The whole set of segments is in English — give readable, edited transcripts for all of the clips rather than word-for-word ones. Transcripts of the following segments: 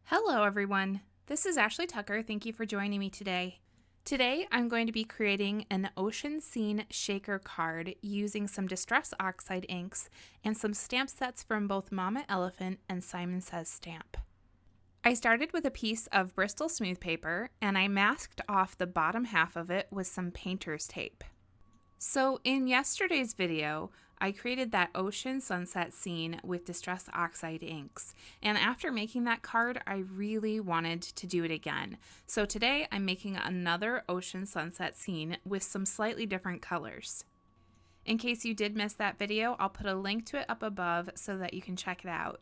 Hello everyone, this is Ashley Tucker. Thank you for joining me today. Today I'm going to be creating an ocean scene shaker card using some Distress Oxide inks and some stamp sets from both Mama Elephant and Simon Says Stamp. I started with a piece of Bristol Smooth paper and I masked off the bottom half of it with some painter's tape. So in yesterday's video, I created that ocean sunset scene with Distress Oxide inks, and after making that card, I really wanted to do it again. So today I'm making another ocean sunset scene with some slightly different colors. In case you did miss that video, I'll put a link to it up above so that you can check it out.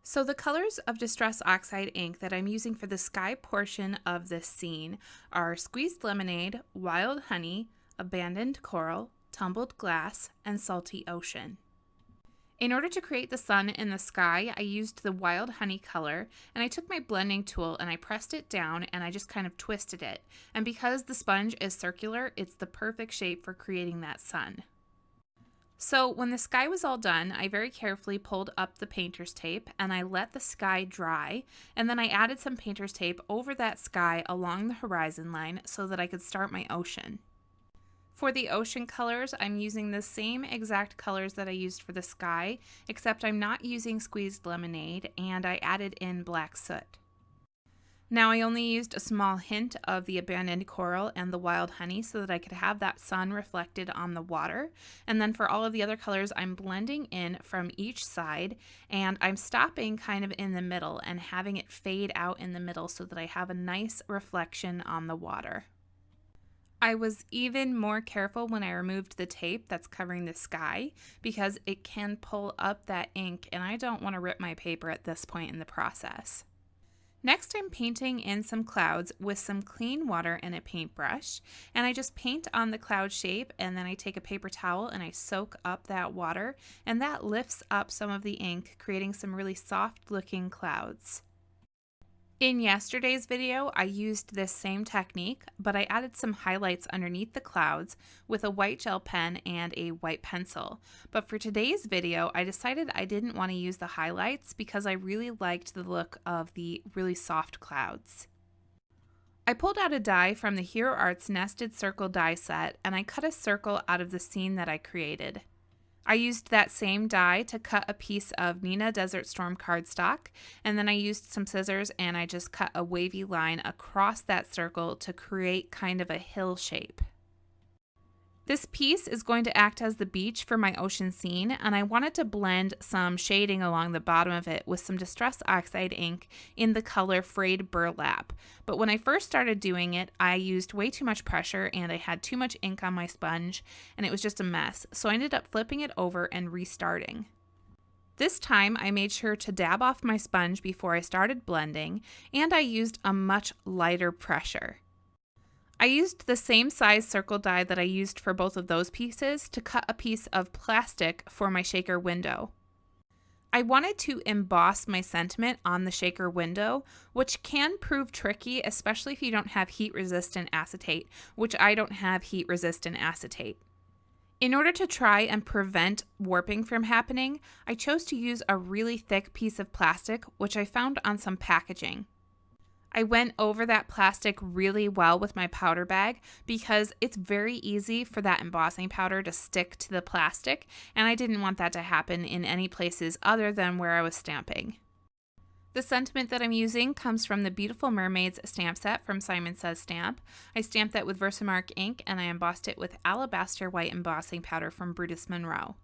So the colors of Distress Oxide ink that I'm using for the sky portion of this scene are Squeezed Lemonade, Wild Honey, Abandoned Coral, Tumbled Glass, and Salty Ocean. In order to create the sun in the sky, I used the Wild Honey color, and I took my blending tool and I pressed it down and I just kind of twisted it. And because the sponge is circular, it's the perfect shape for creating that sun. So when the sky was all done, I very carefully pulled up the painter's tape and I let the sky dry, and then I added some painter's tape over that sky along the horizon line so that I could start my ocean. For the ocean colors, I'm using the same exact colors that I used for the sky, except I'm not using Squeezed Lemonade, and I added in black soot. Now I only used a small hint of the Abandoned Coral and the Wild Honey so that I could have that sun reflected on the water. And then for all of the other colors, I'm blending in from each side, and I'm stopping kind of in the middle and having it fade out in the middle so that I have a nice reflection on the water. I was even more careful when I removed the tape that's covering the sky because it can pull up that ink and I don't want to rip my paper at this point in the process. Next, I'm painting in some clouds with some clean water and a paintbrush, and I just paint on the cloud shape, and then I take a paper towel and I soak up that water, and that lifts up some of the ink, creating some really soft looking clouds. In yesterday's video, I used this same technique, but I added some highlights underneath the clouds with a white gel pen and a white pencil. But for today's video, I decided I didn't want to use the highlights because I really liked the look of the really soft clouds. I pulled out a die from the Hero Arts Nested Circle die set and I cut a circle out of the scene that I created. I used that same die to cut a piece of Neenah Desert Storm cardstock, and then I used some scissors and I just cut a wavy line across that circle to create kind of a hill shape. This piece is going to act as the beach for my ocean scene, and I wanted to blend some shading along the bottom of it with some Distress Oxide ink in the color Frayed Burlap. But when I first started doing it, I used way too much pressure and I had too much ink on my sponge, and it was just a mess. So I ended up flipping it over and restarting. This time I made sure to dab off my sponge before I started blending, and I used a much lighter pressure. I used the same size circle die that I used for both of those pieces to cut a piece of plastic for my shaker window. I wanted to emboss my sentiment on the shaker window, which can prove tricky, especially if you don't have heat-resistant acetate, which I don't have heat-resistant acetate. In order to try and prevent warping from happening, I chose to use a really thick piece of plastic, which I found on some packaging. I went over that plastic really well with my powder bag because it's very easy for that embossing powder to stick to the plastic, and I didn't want that to happen in any places other than where I was stamping. The sentiment that I'm using comes from the beautiful Mermaids stamp set from Simon Says Stamp. I stamped that with Versamark ink and I embossed it with Alabaster white embossing powder from Brutus Monroe.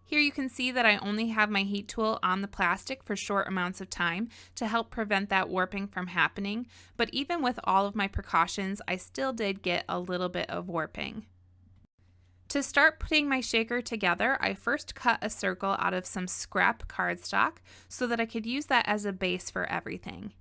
Here you can see that I only have my heat tool on the plastic for short amounts of time to help prevent that warping from happening, but even with all of my precautions, I still did get a little bit of warping. To start putting my shaker together, I first cut a circle out of some scrap cardstock so that I could use that as a base for everything.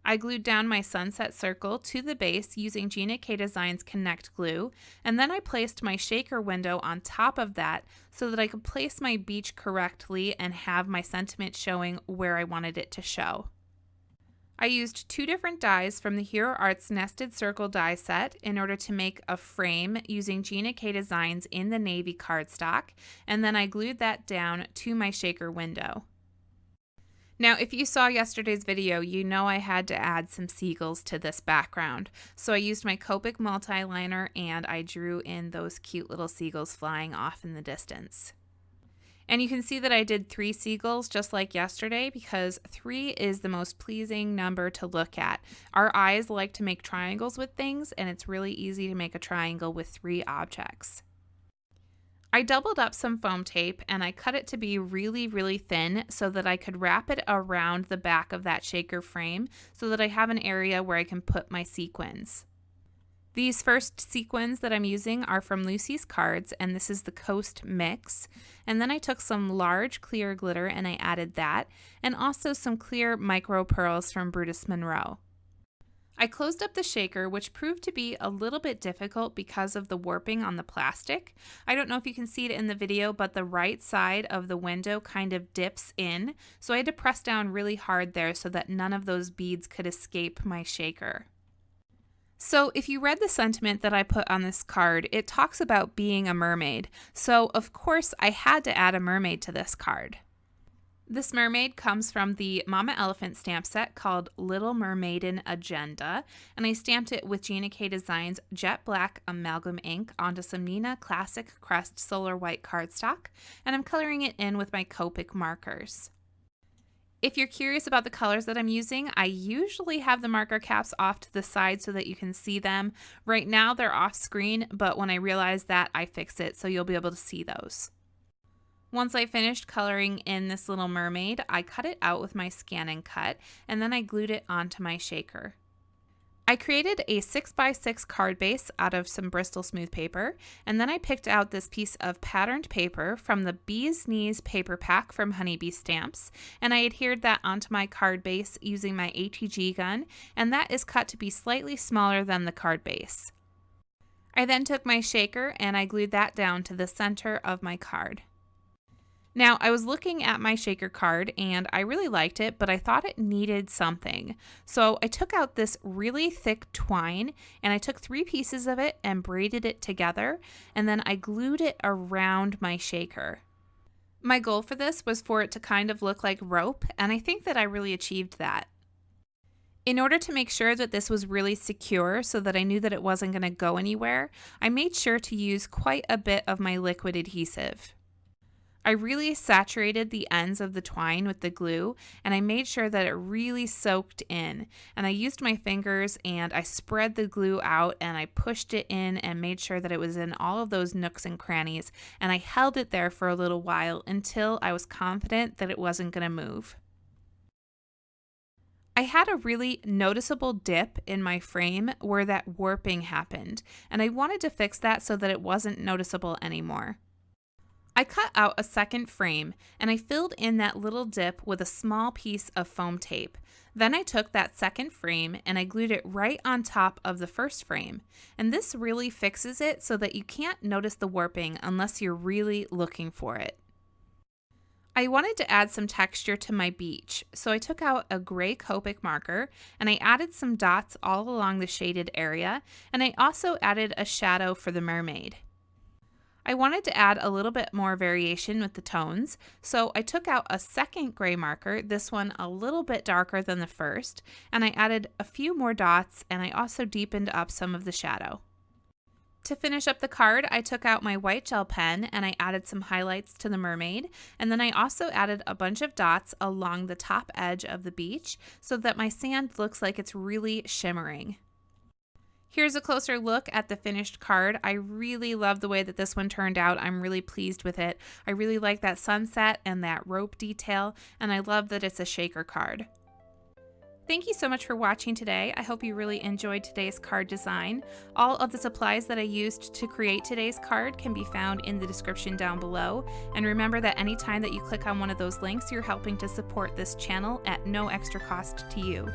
I glued down my sunset circle to the base using Gina K Designs Connect glue, and then I placed my shaker window on top of that so that I could place my beach correctly and have my sentiment showing where I wanted it to show. I used two different dies from the Hero Arts Nested Circle die set in order to make a frame using Gina K Designs in the navy cardstock, and then I glued that down to my shaker window. Now, if you saw yesterday's video, you know I had to add some seagulls to this background. So I used my Copic multi-liner and I drew in those cute little seagulls flying off in the distance. And you can see that I did 3 seagulls just like yesterday because 3 is the most pleasing number to look at. Our eyes like to make triangles with things, and it's really easy to make a triangle with 3 objects. I doubled up some foam tape and I cut it to be really, really thin so that I could wrap it around the back of that shaker frame so that I have an area where I can put my sequins. These first sequins that I'm using are from Lucy's Cards, and this is the Coast Mix. And then I took some large clear glitter and I added that, and also some clear micro pearls from Brutus Monroe. I closed up the shaker, which proved to be a little bit difficult because of the warping on the plastic. I don't know if you can see it in the video, but the right side of the window kind of dips in, so I had to press down really hard there so that none of those beads could escape my shaker. So if you read the sentiment that I put on this card, it talks about being a mermaid. So of course I had to add a mermaid to this card. This mermaid comes from the Mama Elephant stamp set called Little MERMAIDEN Agenda, and I stamped it with Gina K Designs Jet Black Amalgam ink onto some Neenah Classic Crest Solar White cardstock, and I'm coloring it in with my Copic markers. If you're curious about the colors that I'm using, I usually have the marker caps off to the side so that you can see them. Right now they're off screen, but when I realize that, I fix it so you'll be able to see those. Once I finished coloring in this little mermaid, I cut it out with my Scan and Cut, and then I glued it onto my shaker. I created a 6x6 card base out of some Bristol Smooth paper, and then I picked out this piece of patterned paper from the Bee's Knees paper pack from Honeybee Stamps, and I adhered that onto my card base using my ATG gun, and that is cut to be slightly smaller than the card base. I then took my shaker and I glued that down to the center of my card. Now, I was looking at my shaker card and I really liked it, but I thought it needed something. So I took out this really thick twine and I took 3 pieces of it and braided it together, and then I glued it around my shaker. My goal for this was for it to kind of look like rope, and I think that I really achieved that. In order to make sure that this was really secure so that I knew that it wasn't going to go anywhere, I made sure to use quite a bit of my liquid adhesive. I really saturated the ends of the twine with the glue, and I made sure that it really soaked in. And I used my fingers and I spread the glue out and I pushed it in and made sure that it was in all of those nooks and crannies, and I held it there for a little while until I was confident that it wasn't going to move. I had a really noticeable dip in my frame where that warping happened, and I wanted to fix that so that it wasn't noticeable anymore. I cut out a second frame and I filled in that little dip with a small piece of foam tape. Then I took that second frame and I glued it right on top of the first frame. And this really fixes it so that you can't notice the warping unless you're really looking for it. I wanted to add some texture to my beach, so I took out a gray Copic marker and I added some dots all along the shaded area, and I also added a shadow for the mermaid. I wanted to add a little bit more variation with the tones, so I took out a second gray marker, this one a little bit darker than the first, and I added a few more dots, and I also deepened up some of the shadow. To finish up the card, I took out my white gel pen and I added some highlights to the mermaid, and then I also added a bunch of dots along the top edge of the beach so that my sand looks like it's really shimmering. Here's a closer look at the finished card. I really love the way that this one turned out. I'm really pleased with it. I really like that sunset and that rope detail, and I love that it's a shaker card. Thank you so much for watching today. I hope you really enjoyed today's card design. All of the supplies that I used to create today's card can be found in the description down below. And remember that anytime that you click on one of those links, you're helping to support this channel at no extra cost to you.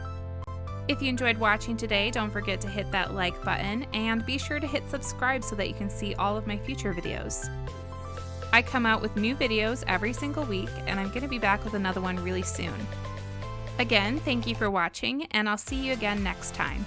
If you enjoyed watching today, don't forget to hit that like button and be sure to hit subscribe so that you can see all of my future videos. I come out with new videos every single week, and I'm going to be back with another one really soon. Again, thank you for watching, and I'll see you again next time.